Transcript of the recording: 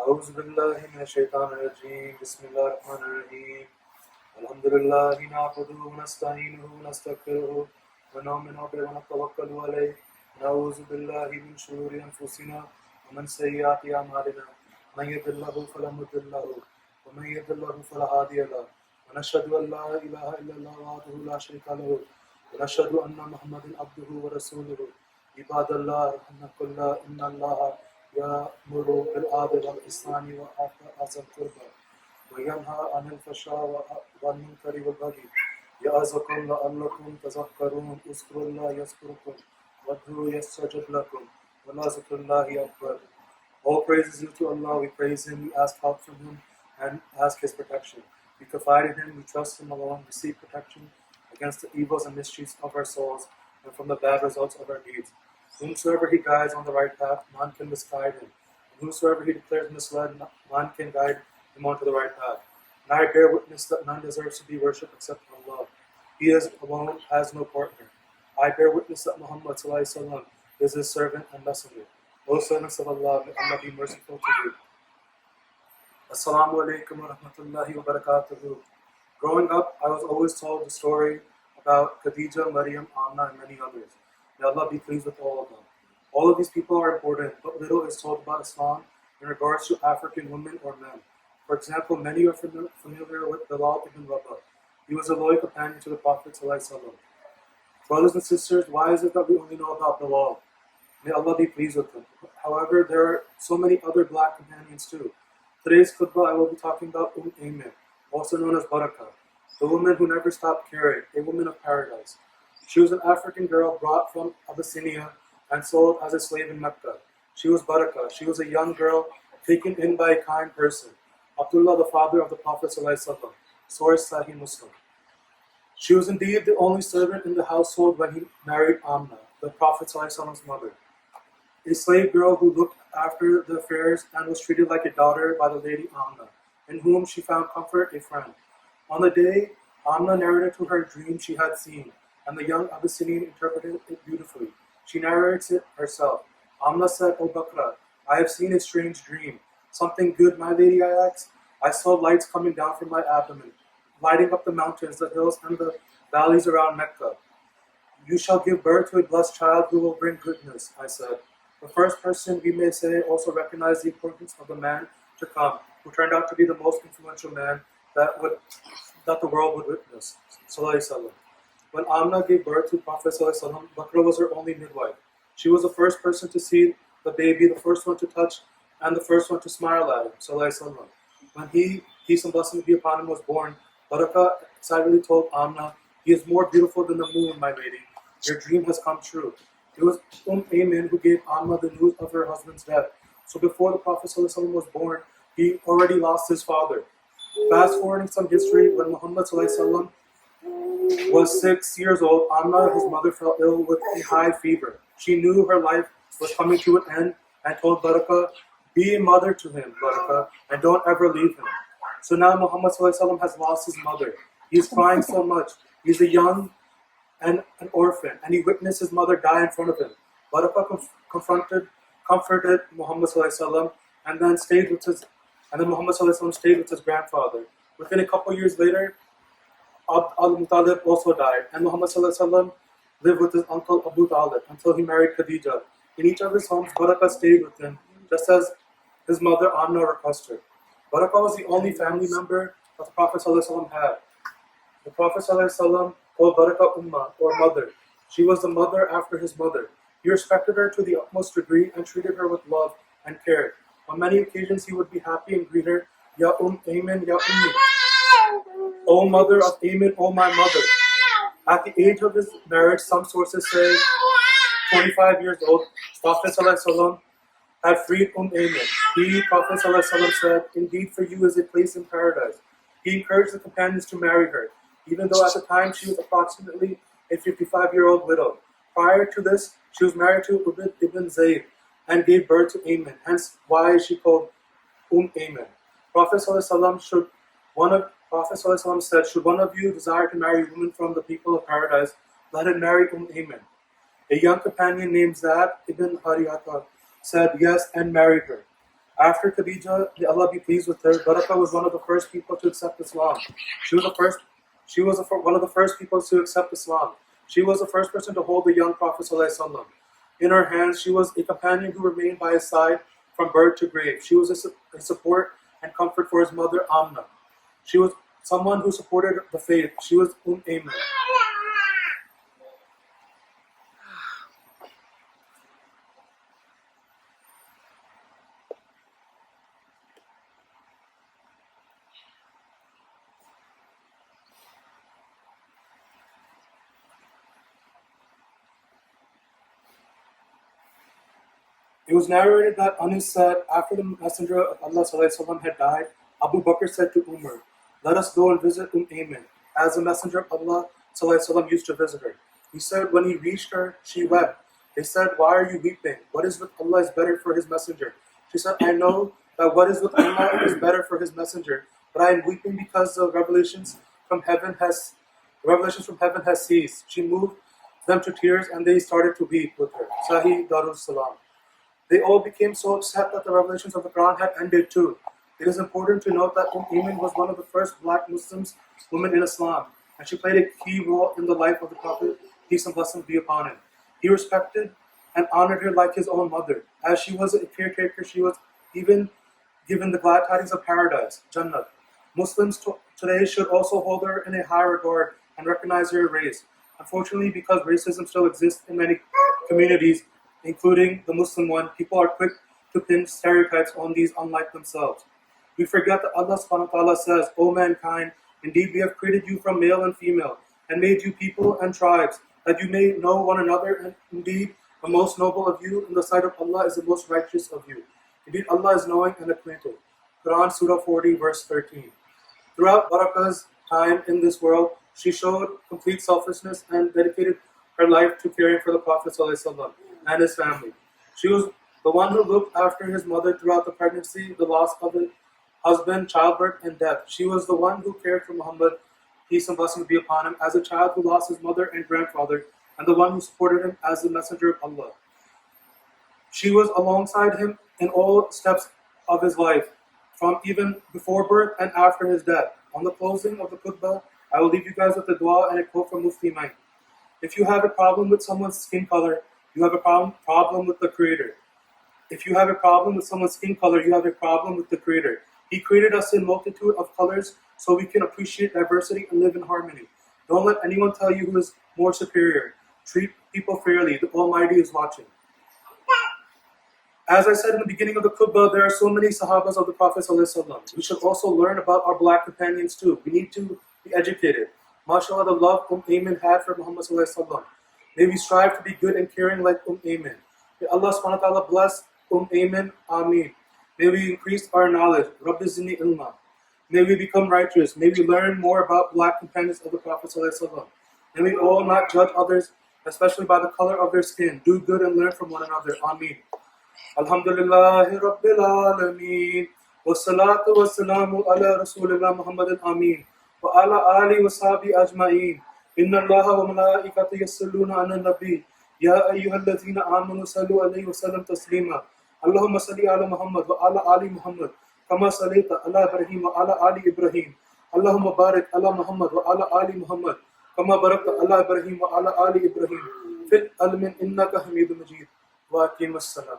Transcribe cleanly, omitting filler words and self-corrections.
أعوذ بالله من الشيطان الرجيم بسم الله الرحمن الرحيم الحمد لله نعبده ونستعينه ونستغفره ونؤمن به ونتوكل عليه نعوذ بالله من شرور أنفسنا ومن سيئات أعمالنا من يهد الله فلا مضل له ومن يضلل له فلا هادي له ونشهد أن لا إله إلا الله وحده لا شريك له ونشهد أن محمدا عبده ورسوله عباد الله رحمكم الله إن الله يأمر بالعدل والإحسان وإيتاء ذي القربى وينهى عن الفحشاء والمنكر والبغي يعظكم لعلكم تذكرون اذكروا الله يذكركم وادعوه يستجب لكم ولذكر الله أكبر. All praises due to Allah. We praise Him, we ask help from Him and ask His protection. We confide in Him, we trust Him alone, we seek protection against the evils and mischiefs of our souls and from the bad results of our deeds. Whomsoever He guides on the right path, none can misguide him. And whomsoever He declares misled, none can guide him onto the right path. And I bear witness that none deserves to be worshipped except Allah. He is alone, has no partner. I bear witness that Muhammad SAW is His servant and messenger. O servants of Allah, may Allah be merciful to you. Assalamu alaikum wa rahmatullahi wa barakatuhu. Growing up, I was always told the story about Khadija, Maryam, Amna, and many others. May Allah be pleased with all of them. All of these people are important, but little is told about Islam in regards to African women or men. For example, many are familiar with Bilal ibn Rabah. He was a loyal companion to the Prophet ﷺ. Brothers and sisters, why is it that we only know about Bilal? May Allah be pleased with him. However, there are so many other black companions too. Today's khutbah I will be talking about Ayman, also known as Barakah, the woman who never stopped caring, a woman of paradise. She was an African girl brought from Abyssinia and sold as a slave in Mecca. She was Barakah. She was a young girl taken in by a kind person, Abdullah, the father of the Prophet ﷺ. Source Sahih Muslim. She was indeed the only servant in the household when he married Amna, the Prophet ﷺ's mother. A slave girl who looked after the affairs and was treated like a daughter by the lady Amna, in whom she found comfort, a friend. On the day, Amna narrated to her a dream she had seen, and the young Abyssinian interpreted it beautifully. She narrates it herself. Amna said, O Bakra, I have seen a strange dream. Something good, my lady, I asked. I saw lights coming down from my abdomen, lighting up the mountains, the hills, and the valleys around Mecca. You shall give birth to a blessed child who will bring goodness, I said. The first person, we may say, also recognized the importance of the man to come, who turned out to be the most influential man that the world would witness. When Amna gave birth to Prophet ﷺ, Bakra was her only midwife. She was the first person to see the baby, the first one to touch, and the first one to smile at him. When he, peace and blessings be upon him, was born, Barakah excitedly told Amna, he is more beautiful than the moon, my lady. Your dream has come true. It was Ayman who gave Amna the news of her husband's death. So before the Prophet ﷺ was born, he already lost his father. Fast forwarding some history, when Muhammad ﷺ was 6 years old, Amna, his mother, fell ill with a high fever. She knew her life was coming to an end and told Barakah, be a mother to him, Barakah, and don't ever leave him. So now Muhammad ﷺ has lost his mother. He is crying so much. He's a young and an orphan, and he witnessed his mother die in front of him. Barakah comforted Muhammad ﷺ, and then Muhammad ﷺ stayed with his grandfather. Within a couple years later, Al-Muttalib also died, and Muhammad ﷺ lived with his uncle Abu Talib until he married Khadija. In each of his homes, Barakah stayed with him, just as his mother Amna requested. Barakah was the only family member that the Prophet ﷺ had. The Prophet ﷺ called Barakah Ummah, or mother. She was the mother after his mother. He respected her to the utmost degree and treated her with love and care. On many occasions, he would be happy and greet her, Ya Ayman, Ya Ummi. O mother of Ayman, O my mother. At the age of his marriage, some sources say 25 years old, Prophet ﷺ had freed Ayman. He, Prophet ﷺ, said, indeed for you is a place in paradise. He encouraged the companions to marry her, even though at the time she was approximately a 55-year-old widow. Prior to this, she was married to Ubayd ibn Zayd and gave birth to Ayman, hence why she called Ayman. Prophet ﷺ said, should one of you desire to marry a woman from the people of paradise, let him marry Ayman. A young companion named Zad ibn Hariyata said yes and married her. After Khadija, may Allah be pleased with her, Baraka was one of the first people to accept Islam. She was one of the first people to accept Islam. She was the first person to hold the young Prophet ﷺ. In her hands, she was a companion who remained by his side from birth to grave. She was a support and comfort for his mother, Amna. She was someone who supported the faith. She was Ayman. It was narrated that Anas said, after the Messenger of Allah ﷺ had died, Abu Bakr said to Umar, "Let us go and visit Ayman, as the Messenger of Allah ﷺ used to visit her." He said, when he reached her, she wept. They said, "Why are you weeping? What is with Allah is better for His Messenger." She said, "I know that what is with Allah is better for His Messenger, but I am weeping because the revelations from heaven has ceased." She moved them to tears and they started to weep with her. Sahih Darul Salam. They all became so upset that the revelations of the Quran had ended too. It is important to note that Ayman was one of the first black Muslims women in Islam, and she played a key role in the life of the Prophet, peace and blessings be upon him. He respected and honored her like his own mother. As she was a caretaker, she was even given the glad tidings of paradise, Jannah. Muslims today should also hold her in a high regard and recognize her race. Unfortunately, because racism still exists in many communities, including the Muslim one, people are quick to pin stereotypes on these unlike themselves. We forget that Allah SWT says, "O mankind, indeed we have created you from male and female, and made you people and tribes, that you may know one another, and indeed the most noble of you in the sight of Allah is the most righteous of you. Indeed Allah is knowing and acquainted." Quran Surah 40 verse 13. Throughout Barakah's time in this world, she showed complete selflessness and dedicated her life to caring for the Prophet ﷺ and his family. She was the one who looked after his mother throughout the pregnancy, the loss of a husband, childbirth, and death. She was the one who cared for Muhammad, peace and blessings be upon him, as a child who lost his mother and grandfather, and the one who supported him as the messenger of Allah. She was alongside him in all steps of his life, from even before birth and after his death. On the closing of the khutbah, I will leave you guys with a dua and a quote from Mufti Main. If you have a problem with someone's skin color, you have a problem with the Creator. If you have a problem with someone's skin color, you have a problem with the Creator. He created us in multitude of colors so we can appreciate diversity and live in harmony. Don't let anyone tell you who is more superior. Treat people fairly. The Almighty is watching. As I said in the beginning of the khutbah, there are so many Sahabas of the Prophet ﷺ. We should also learn about our black companions too. We need to be educated. MashaAllah, the love Ayman had for Muhammad ﷺ. May we strive to be good and caring like Ayman. May Allah SWT bless Ayman Ameen. May we increase our knowledge. Rabbi Zidni Ilmah. May we become righteous. May we learn more about black companions of the Prophet ﷺ. May we all not judge others, especially by the color of their skin. Do good and learn from one another. Ameen. Alhamdulillahi Rabbil Alameen. Wassalatu wassalamu ala Rasulillah Muhammadin Ameen. Wa ala ali wa sahbi ajma'een. Inna Allaha wa malaikatahu yusalluna ala nabi. Ya ayyuhalladhina amanu sallu alayhi wa sallam taslima. Allahumma salli ala Muhammad wa ala ali Muhammad. Kama sallaita ala Ibrahim wa ala ali Ibrahim. Allahumma barik ala Muhammad wa ala ali Muhammad. Kama barakta ala Ibrahim wa ala ali Ibrahim. Fil alamin innaka Hamidum Majid. Wa aqim as-salam.